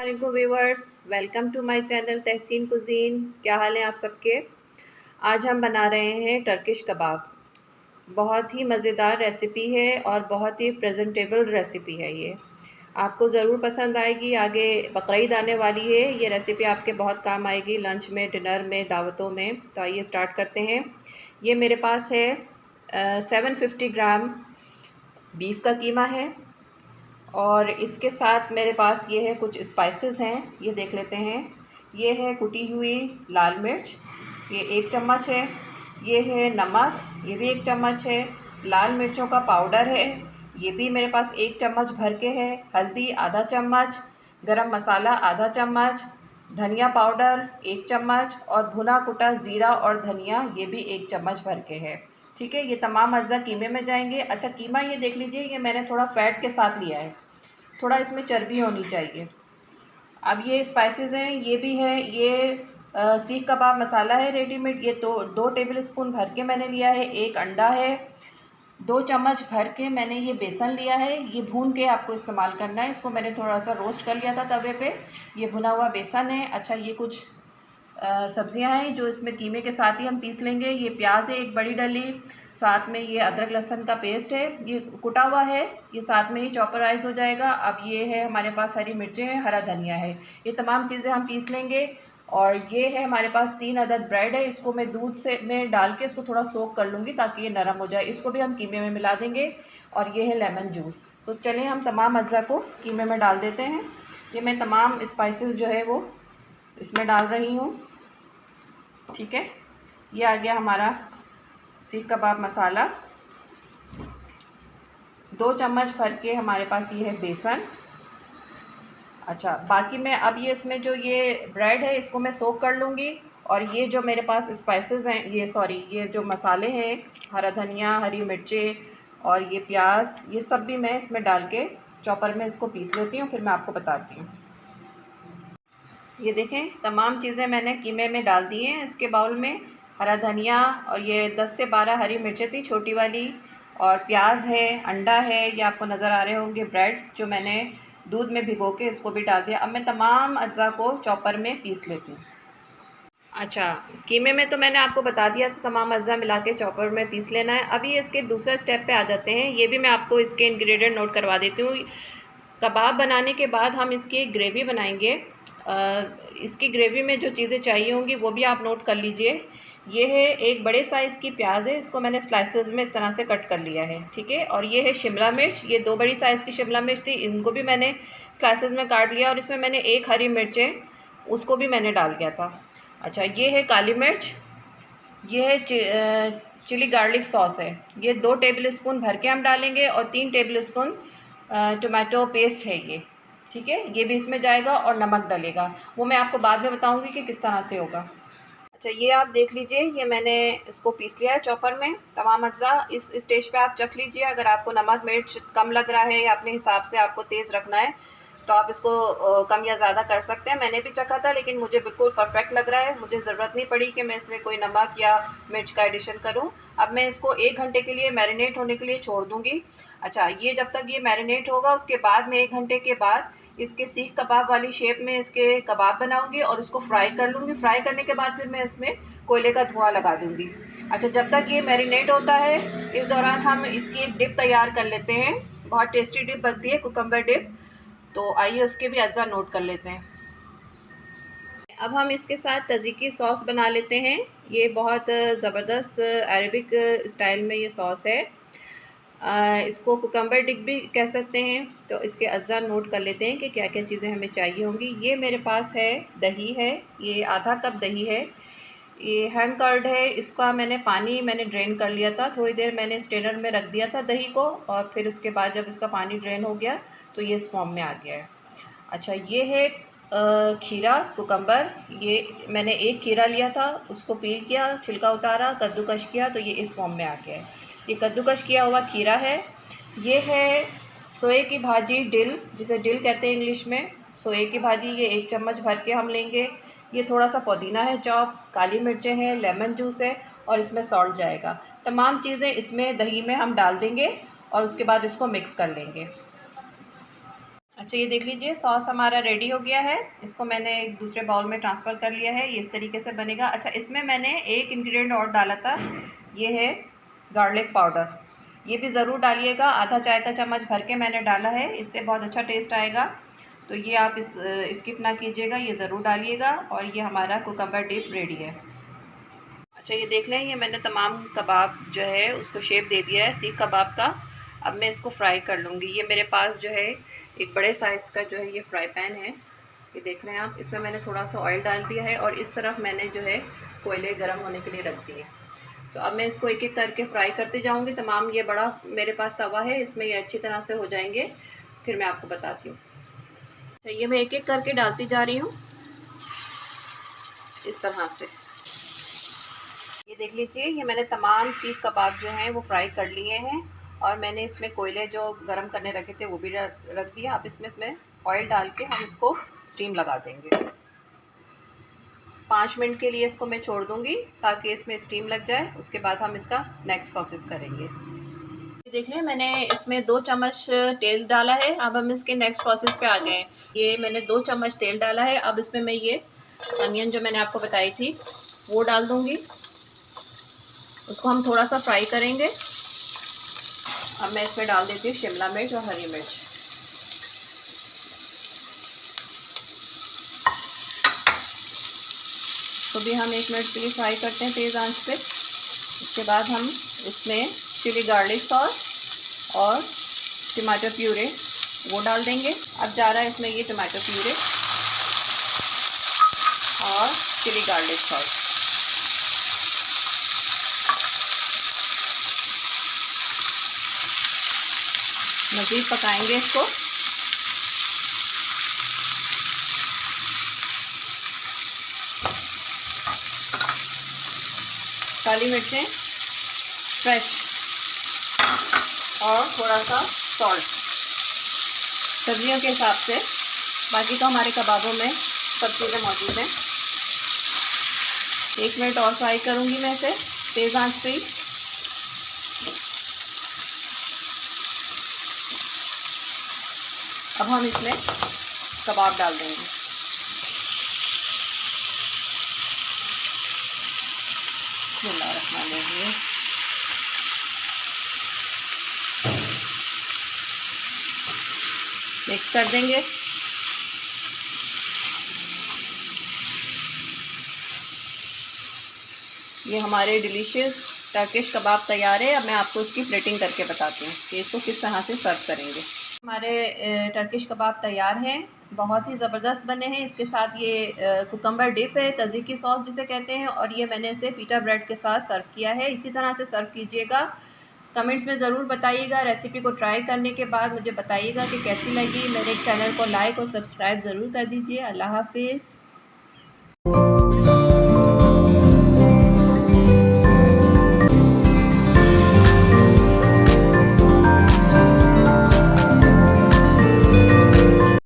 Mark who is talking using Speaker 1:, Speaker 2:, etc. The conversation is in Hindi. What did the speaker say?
Speaker 1: वालेकुम viewers, welcome to my channel Tahseen cuisine. क्या हाल है आप सबके। आज हम बना रहे हैं टर्किश कबाब। बहुत ही मज़ेदार रेसिपी है और बहुत ही प्रेजेंटेबल रेसिपी है। ये आपको ज़रूर पसंद आएगी। आगे बकरीद आने वाली है, ये रेसिपी आपके बहुत काम आएगी लंच में, डिनर में, दावतों में। तो आइए स्टार्ट करते हैं। ये मेरे पास है 750 ग्राम बीफ का कीमा है और इसके साथ मेरे पास ये है कुछ स्पाइसेस हैं, ये देख लेते हैं। ये है कुटी हुई लाल मिर्च, ये 1 चम्मच है। ये है नमक, ये भी 1 चम्मच है। लाल मिर्चों का पाउडर है, ये भी मेरे पास 1 चम्मच भर के है। हल्दी आधा चम्मच, गरम मसाला आधा चम्मच, धनिया पाउडर 1 चम्मच और भुना कुटा ज़ीरा और धनिया ये भी 1 चम्मच भर के है। ठीक है, ये तमाम अज्जा कीमे में जाएंगे। अच्छा, कीमा ये देख लीजिए, ये मैंने थोड़ा फ़ैट के साथ लिया है, थोड़ा इसमें चर्बी होनी चाहिए। अब ये स्पाइसेस हैं, ये भी है, ये सीख कबाब मसाला है रेडीमेड, ये तो 2 टेबल स्पून भर के मैंने लिया है। 1 अंडा है, 2 चम्मच भर के मैंने ये बेसन लिया है। ये भून के आपको इस्तेमाल करना है, इसको मैंने थोड़ा सा रोस्ट कर लिया था तवे पे। ये भुना हुआ बेसन है। अच्छा, ये कुछ सब्जियां हैं जो इसमें कीमे के साथ ही हम पीस लेंगे। ये प्याज है 1 बड़ी डली, साथ में ये अदरक लहसुन का पेस्ट है, ये कुटा हुआ है, ये साथ में ही चॉपराइज हो जाएगा। अब ये है हमारे पास हरी मिर्चें हैं, हरा धनिया है, ये तमाम चीज़ें हम पीस लेंगे। और ये है हमारे पास 3 अदद ब्रेड है, इसको मैं दूध से में डाल के इसको थोड़ा सोक कर लूँगी ताकि ये नरम हो जाए। इसको भी हम कीमे में मिला देंगे। और ये है लेमन जूस। तो चलिए हम तमाम अज्जा को कीमे में डाल देते हैं। ये मैं तमाम स्पाइसेस जो है वो इसमें डाल रही हूँ। ठीक है, ये आ गया हमारा सीख कबाब मसाला। 2 चम्मच भर के हमारे पास ये है बेसन। अच्छा, बाकी मैं अब ये इसमें जो ये ब्रेड है इसको मैं सोक कर लूँगी। और ये जो मेरे पास स्पाइसेस हैं, ये जो मसाले हैं, हरा धनिया, हरी मिर्चें और ये प्याज, ये सब भी मैं इसमें डाल के चॉपर में इसको पीस लेती हूँ, फिर मैं आपको बताती हूँ। ये देखें, तमाम चीज़ें मैंने कीमे में डाल दी हैं इसके बाउल में। हरा धनिया और ये 10 से 12 हरी मिर्चें थी छोटी वाली, और प्याज है, अंडा है, ये आपको नज़र आ रहे होंगे, ब्रेड्स जो मैंने दूध में भिगो के इसको भी डाल दिया। अब मैं तमाम अज्जा को चॉपर में पीस लेती हूँ। अच्छा, कीमे में तो मैंने आपको बता दिया था, तमाम अज्जा मिला के चॉपर में पीस लेना है। अभी इसके दूसरे स्टेप पे आ जाते हैं। ये भी मैं आपको इसके इंग्रेडिएंट नोट करवा देती हूँ। कबाब बनाने के बाद हम इसकी एक ग्रेवी बनाएंगे। इसकी ग्रेवी में जो चीज़ें चाहिए होंगी वो भी आप नोट कर लीजिए। ये है 1 बड़े साइज़ की प्याज है, इसको मैंने स्लाइसेस में इस तरह से कट कर लिया है। ठीक है, और ये है शिमला मिर्च, ये 2 बड़ी साइज़ की शिमला मिर्च थी, इनको भी मैंने स्लाइसेस में काट लिया और इसमें मैंने 1 हरी मिर्चें, उसको भी मैंने डाल दिया था। अच्छा, ये है काली मिर्च, ये है चिली गार्लिक सॉस है, ये 2 टेबल स्पून भर के हम डालेंगे और 3 टेबल स्पून टोमेटो पेस्ट है ये। ठीक है, ये भी इसमें जाएगा और नमक डलेगा, वो मैं आपको बाद में बताऊंगी कि किस तरह से होगा। अच्छा, ये आप देख लीजिए, ये मैंने इसको पीस लिया है चॉपर में तमाम अज्जा। इस स्टेज पे आप चख लीजिए, अगर आपको नमक मिर्च कम लग रहा है या अपने हिसाब से आपको तेज़ रखना है तो आप इसको कम या ज़्यादा कर सकते हैं। मैंने भी चखा था लेकिन मुझे बिल्कुल परफेक्ट लग रहा है, मुझे ज़रूरत नहीं पड़ी कि मैं इसमें कोई नमक या मिर्च का एडिशन करूं। अब मैं इसको 1 घंटे के लिए मैरिनेट होने के लिए छोड़ दूंगी। अच्छा, ये जब तक ये मैरिनेट होगा उसके बाद मैं 1 घंटे के बाद इसके सीख कबाब वाली शेप में इसके कबाब बनाऊंगी और उसको फ्राई कर लूँगी। फ्राई करने के बाद फिर मैं इसमें कोयले का धुआं लगा दूँगी। अच्छा, जब तक ये मैरिनेट होता है इस दौरान हम इसकी एक डिप तैयार कर लेते हैं। बहुत टेस्टी डिप बनती है, कुकम्बर डिप। तो आइए उसके भी अज्जा नोट कर लेते हैं। अब हम इसके साथ तज़ीकी सॉस बना लेते हैं। ये बहुत ज़बरदस्त अरबिक स्टाइल में ये सॉस है। इसको कुकम्बर डिप भी कह सकते हैं। तो इसके अज्जा नोट कर लेते हैं कि क्या क्या चीज़ें हमें चाहिए होंगी। ये मेरे पास है दही है, ये आधा कप दही है। ये हैंग कर्ड है, इसका मैंने ड्रेन कर लिया था, थोड़ी देर मैंने स्ट्रेनर में रख दिया था दही को और फिर उसके बाद जब इसका पानी ड्रेन हो गया तो ये इस फॉर्म में आ गया है। अच्छा, ये है खीरा कुकम्बर, ये मैंने 1 खीरा लिया था, उसको पील किया, छिलका उतारा, कद्दूकश किया तो ये इस फॉर्म में आ गया है। ये कद्दूकश किया हुआ खीरा है। ये है सोए की भाजी, डिल जिसे डिल कहते हैं इंग्लिश में, सोए की भाजी, ये 1 चम्मच भर के हम लेंगे। ये थोड़ा सा पुदीना है चॉप, काली मिर्चें हैं, लेमन जूस है और इसमें सॉल्ट जाएगा। तमाम चीज़ें इसमें दही में हम डाल देंगे और उसके बाद इसको मिक्स कर लेंगे। अच्छा, ये देख लीजिए सॉस हमारा रेडी हो गया है। इसको मैंने एक दूसरे बाउल में ट्रांसफ़र कर लिया है। ये इस तरीके से बनेगा। अच्छा, इसमें मैंने एक इंग्रेडिएंट और डाला था, ये है गार्लिक पाउडर। ये भी ज़रूर डालिएगा, आधा चाय का चम्मच भर के मैंने डाला है, इससे बहुत अच्छा टेस्ट आएगा। तो ये आप स्किप ना कीजिएगा, ये ज़रूर डालिएगा। और ये हमारा कुकम्बर डिप रेडी है। अच्छा, ये देख लें, ये मैंने तमाम कबाब जो है उसको शेप दे दिया है सीख कबाब का। अब मैं इसको फ्राई कर लूँगी। ये मेरे पास जो है एक बड़े साइज़ का जो है ये फ्राई पैन है, ये देख रहे हैं आप। इसमें मैंने थोड़ा सा ऑयल डाल दिया है और इस तरफ मैंने जो है कोयले गर्म होने के लिए रख दिए। तो अब मैं इसको एक एक करके फ्राई करते जाऊँगी। तमाम ये बड़ा मेरे पास तवा है, इसमें ये अच्छी तरह से हो जाएंगे, फिर मैं आपको बताती हूँ। अच्छा, ये मैं एक एक करके डालती जा रही हूँ इस तरह से। ये देख लीजिए, ये मैंने तमाम सीख कबाब जो हैं वो फ्राई कर लिए हैं और मैंने इसमें कोयले जो गरम करने रखे थे वो भी रख दिया। अब इसमें ऑयल डाल के हम इसको स्टीम लगा देंगे। 5 मिनट के लिए इसको मैं छोड़ दूँगी ताकि इसमें स्टीम लग जाए। उसके बाद हम इसका नेक्स्ट प्रोसेस करेंगे। ये देख लें, मैंने इसमें 2 चम्मच तेल डाला है। अब हम इसके नेक्स्ट प्रोसेस पे आ गए हैं। ये मैंने 2 चम्मच तेल डाला है। अब इसमें मैं ये अनियन जो मैंने आपको बताई थी वो डाल दूँगी। उसको हम थोड़ा सा फ्राई करेंगे। अब मैं इसमें डाल देती हूँ शिमला मिर्च और हरी मिर्च। तो भी हम 1 मिनट के लिए फ्राई करते हैं तेज़ आंच पे। उसके बाद हम इसमें चिली गार्लिक सॉस और टमाटो प्यूरे वो डाल देंगे। अब जा रहा है इसमें ये टमाटो प्यूरे और चिली गार्लिक सॉस। मज़ीद पकाएंगे इसको। काली मिर्चें फ्रेश और थोड़ा सा सॉल्ट सब्जियों के हिसाब से। बाकी तो हमारे कबाबों में सब चीज़ें मौजूद हैं। 1 मिनट और फ्राई करूँगी मैं इसे तेज़ आंच पे ही। अब हम इसमें कबाब डाल देंगे। बिस्मिल्लाहिर्रहमानिर्रहीम। मिक्स कर देंगे। ये हमारे डिलीशियस टर्किश कबाब तैयार है। अब मैं आपको इसकी प्लेटिंग करके बताती हूँ कि इसको किस तरह से सर्व करेंगे। हमारे टर्किश कबाब तैयार हैं, बहुत ही ज़बरदस्त बने हैं। इसके साथ ये कुकम्बर डिप है, तज़ीकी सॉस जिसे कहते हैं, और ये मैंने इसे पीटा ब्रेड के साथ सर्व किया है। इसी तरह से सर्व कीजिएगा। कमेंट्स में ज़रूर बताइएगा। रेसिपी को ट्राई करने के बाद मुझे बताइएगा कि कैसी लगी। मेरे चैनल को लाइक और सब्सक्राइब ज़रूर कर दीजिए। अल्लाह हाफ़िज़।